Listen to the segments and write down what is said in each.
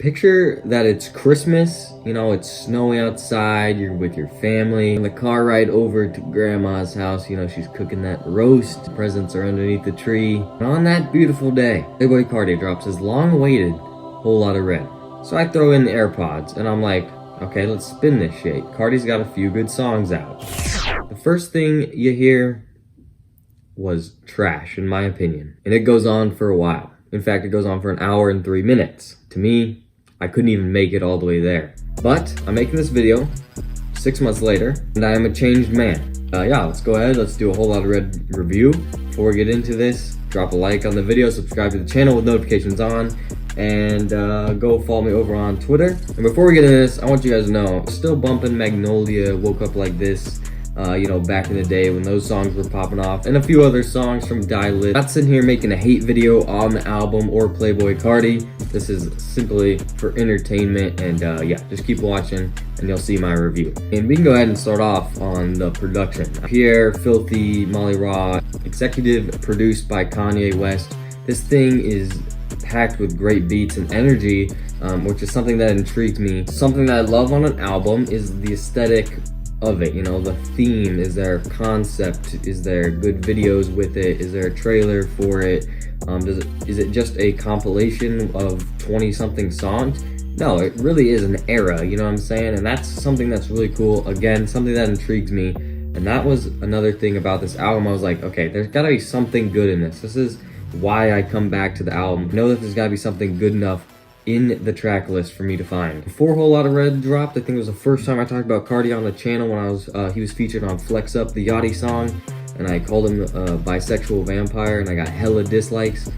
Picture that it's Christmas, you know, it's snowy outside, you're with your family. On the car ride over to grandma's house, you know, she's cooking that roast. Presents are underneath the tree. And on that beautiful day, Playboy Carti drops his long-awaited Whole Lotta Red. So I throw in the AirPods and I'm like, okay, let's spin this shit. Carti's got a few good songs out. The first thing you hear was trash, in my opinion. And it goes on for a while. In fact, it goes on for an hour and 3 minutes. To me, I couldn't even make it all the way there. But I'm making this video 6 months later, and I am a changed man. Yeah, let's go ahead, let's do a Whole Lotta Red review. Before we get into this, drop a like on the video, subscribe to the channel with notifications on, and go follow me over on Twitter. And before we get into this, I want you guys to know, still bumping Magnolia, Woke Up Like This, you know, back in the day when those songs were popping off, and a few other songs from Die Lit. Not sitting here making a hate video on the album or Playboy Carti. This is simply for entertainment, and yeah, just keep watching and you'll see my review. And we can go ahead and start off on the production. Pierre, Filthy, Molly Raw, executive produced by Kanye West. This thing is packed with great beats and energy, which is something that intrigued me. Something that I love on an album is the aesthetic of it, you know, the theme. Is there a concept? Is there good videos with it? Is there a trailer for it? Is it just a compilation of 20-something songs? No, it really is an era, you know what I'm saying? And that's something that's really cool. Again, something that intrigues me. And that was another thing about this album. I was like, okay, there's gotta be something good in this. This is why I come back to the album. I know that there's gotta be something good enough in the track list for me to find. Before Whole Lotta Red dropped, I think it was the first time I talked about Carti on the channel when I was he was featured on Flex Up, the Yachty song, and I called him a bisexual vampire, and I got hella dislikes.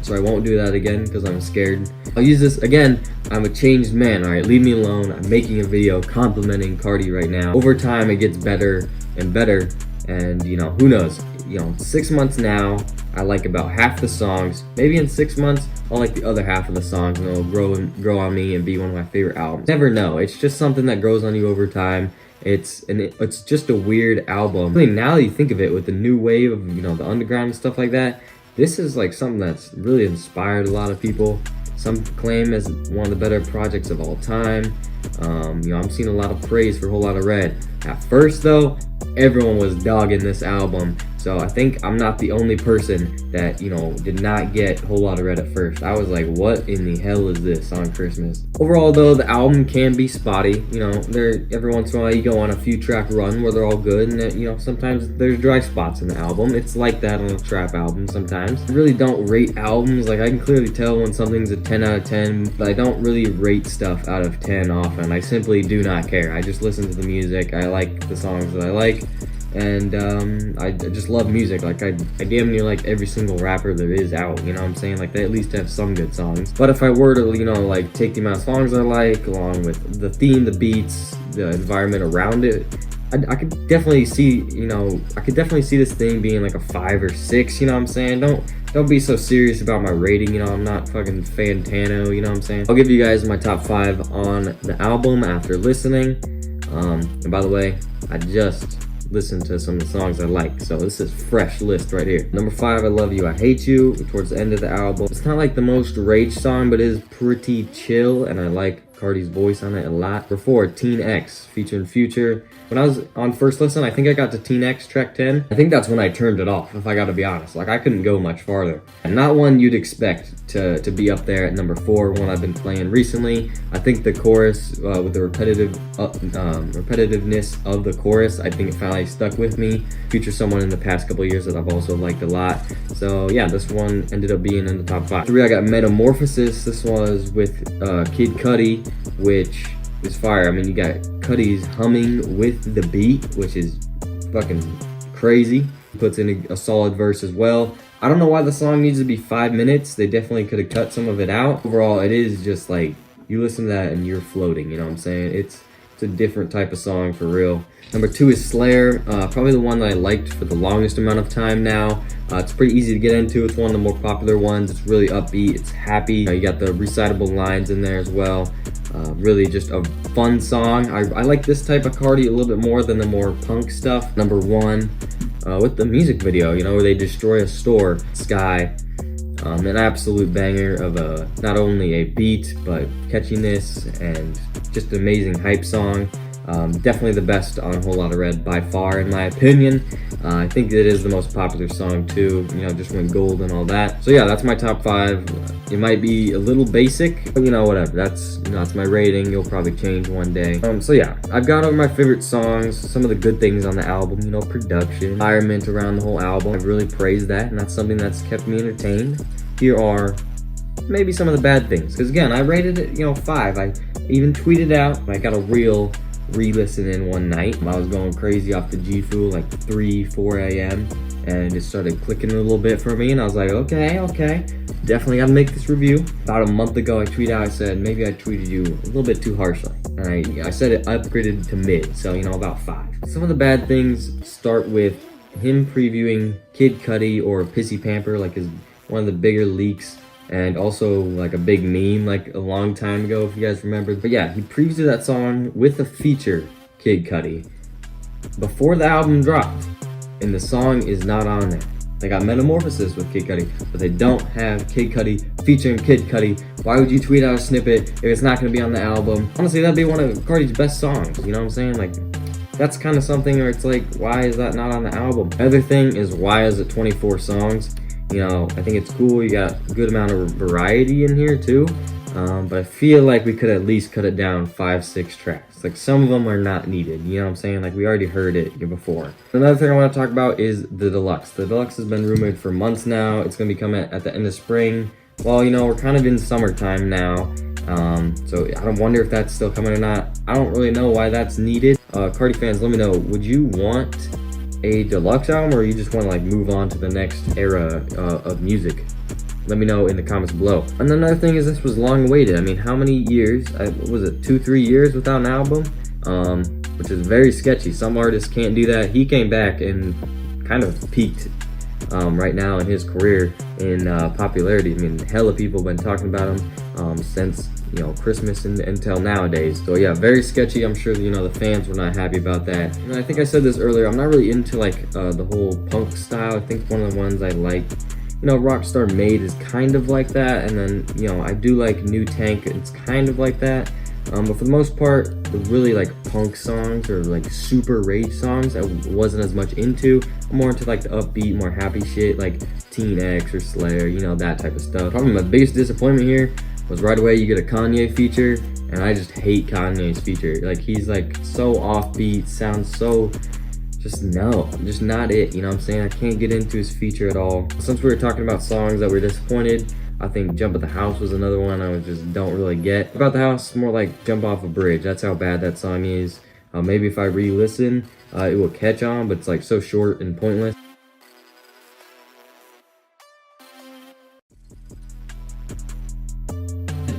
So I won't do that again because I'm scared. I'll use this again. I'm a changed man, all right? Leave me alone. I'm making a video complimenting Carti right now. Over time, it gets better and better, and you know, who knows? You know, 6 months now, I like about half the songs. Maybe in 6 months, I'll like the other half of the songs, and it'll grow on me and be one of my favorite albums. Never know. It's just something that grows on you over time. It's just a weird album. Really, now that you think of it, with the new wave of, you know, the underground and stuff like that, this is like something that's really inspired a lot of people. Some claim as one of the better projects of all time. You know, I'm seeing a lot of praise for Whole Lotta Red. At first though, everyone was dogging this album. So I think I'm not the only person that, you know, did not get Whole Lotta Red at first. I was like, what in the hell is this on Christmas? Overall though, the album can be spotty. You know, every once in a while you go on a few track run where they're all good, and you know, sometimes there's dry spots in the album. It's like that on a trap album sometimes. I really don't rate albums. Like, I can clearly tell when something's a 10 out of 10, but I don't really rate stuff out of 10 often. I simply do not care. I just listen to the music. I like the songs that I like. And I just love music. Like, I damn near like every single rapper there is out, you know what I'm saying? Like, they at least have some good songs. But if I were to, you know, like, take the amount of songs I like, along with the theme, the beats, the environment around it, I could definitely see, you know, I could definitely see this thing being like a 5 or 6, you know what I'm saying? Don't be so serious about my rating, you know, I'm not fucking Fantano, you know what I'm saying? I'll give you guys my top 5 on the album after listening. And by the way, I just listen to some of the songs I like, so this is fresh list right here. Number 5, I Love You, I Hate You, towards the end of the album. It's not like the most rage song, but it is pretty chill, and I like Carti's voice on it a lot. Number 4, Teen X, featuring Future. When I was on first listen, I think I got to Teen X track 10. I think that's when I turned it off, if I gotta be honest. Like, I couldn't go much farther. And not one you'd expect to be up there at number 4, one I've been playing recently. I think the chorus, with the repetitiveness of the chorus, I think it finally stuck with me. Features someone in the past couple years that I've also liked a lot. So yeah, this one ended up being in the top 5. 3, I got Metamorphosis. This was with Kid Cudi, which is fire. I mean, you got Cudi's humming with the beat, which is fucking crazy. Puts in a solid verse as well. I don't know why the song needs to be 5 minutes. They definitely could have cut some of it out. Overall, it is just like, you listen to that and you're floating, you know what I'm saying? It's a different type of song for real. Number 2 is Slayer, probably the one that I liked for the longest amount of time now. It's pretty easy to get into. It's one of the more popular ones. It's really upbeat, it's happy. You got the recitable lines in there as well. Really just a fun song. I like this type of Carti a little bit more than the more punk stuff. Number 1, with the music video, you know, where they destroy a store, Sky. An absolute banger of not only a beat, but catchiness and just an amazing hype song. Definitely the best on Whole Lotta Red by far, in my opinion. I think it is the most popular song too, you know, just went gold and all that. So yeah, that's my top 5. It might be a little basic, but you know, whatever. That's my rating. You'll probably change one day. So yeah, I've got over my favorite songs, some of the good things on the album, you know, production, environment around the whole album. I've really praised that, and that's something that's kept me entertained. Here are maybe some of the bad things, because again, I rated it, you know, 5. I even tweeted out, I got a real re-listen in one night. I was going crazy off the G Fool like 4 a.m. and it started clicking a little bit for me, and I was like, okay, definitely gotta make this review. About a month ago, I tweeted out, I said, maybe I tweeted you a little bit too harshly, and I said it upgraded to mid, so you know, about 5. Some of the bad things start with him previewing Kid Cudi or Pissy Pamper, like one of the bigger leaks, and also like a big meme like a long time ago, if you guys remember. But yeah, he previewed that song with a feature, Kid Cudi, before the album dropped, and the song is not on there. They got Metamorphosis with Kid Cudi, but they don't have Kid Cudi featuring Kid Cudi. Why would you tweet out a snippet if it's not gonna be on the album? Honestly, that'd be one of Cardi's best songs, you know what I'm saying? Like, that's kind of something where it's like, why is that not on the album? Other thing is, why is it 24 songs? You know, I think it's cool, you got a good amount of variety in here too, but I feel like we could at least cut it down 5-6 tracks. Like, some of them are not needed, you know what I'm saying? Like, we already heard it before. Another thing I want to talk about is the deluxe. The deluxe has been rumored for months now. It's going to be coming at the end of spring. Well, you know, we're kind of in summertime now, so I don't wonder if that's still coming or not. I don't really know why that's needed. Cardi fans, let me know, would you want a deluxe album, or you just want to like move on to the next era of music? Let me know in the comments below. And another thing is, this was long awaited. I mean, how many years? Was it 2-3 years without an album? Which is very sketchy. Some artists can't do that. He came back and kind of peaked right now in his career in popularity. I mean, hella people have been talking about him since, you know, Christmas until nowadays. So yeah, very sketchy. I'm sure, you know, the fans were not happy about that. And I think I said this earlier, I'm not really into like the whole punk style. I think one of the ones I like, you know, Rockstar Made is kind of like that, and then, you know, I do like New Tank, it's kind of like that. But for the most part, the really like punk songs or like super rage songs I wasn't as much into. I'm more into like the upbeat, more happy shit like Teen X or Slayer, you know, that type of stuff. Probably my biggest disappointment here was right away you get a Kanye feature, and I just hate Kanye's feature. Like, he's like so offbeat, sounds so just not it, you know what I'm saying? I can't get into his feature at all. Since we were talking about songs that were disappointed, I think Jump at the House was another one I just don't really get. About the House, more like Jump Off a Bridge. That's how bad that song is. Maybe if I re-listen, it will catch on, but it's like so short and pointless.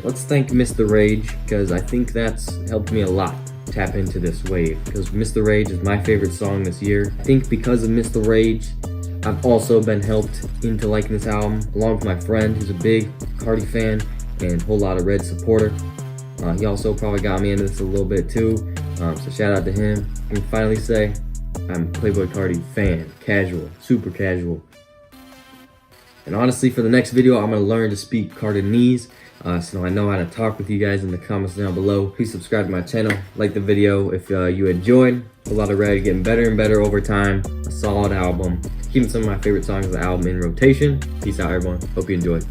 Let's thank Mr. Rage, because I think that's helped me a lot tap into this wave, because Mr. Rage is my favorite song this year. I think because of Mr. Rage, I've also been helped into liking this album, along with my friend who's a big Cardi fan and Whole Lotta Red supporter. He also probably got me into this a little bit too, so shout out to him. I can finally say I'm a Playboy Cardi fan, casual, super casual. And honestly, for the next video, I'm going to learn to speak Cardinese, so I know how to talk with you guys in the comments down below. Please subscribe to my channel, like the video if you enjoyed. A lot of Red, getting better and better over time. A solid album. Keeping some of my favorite songs of the album in rotation. Peace out, everyone. Hope you enjoyed.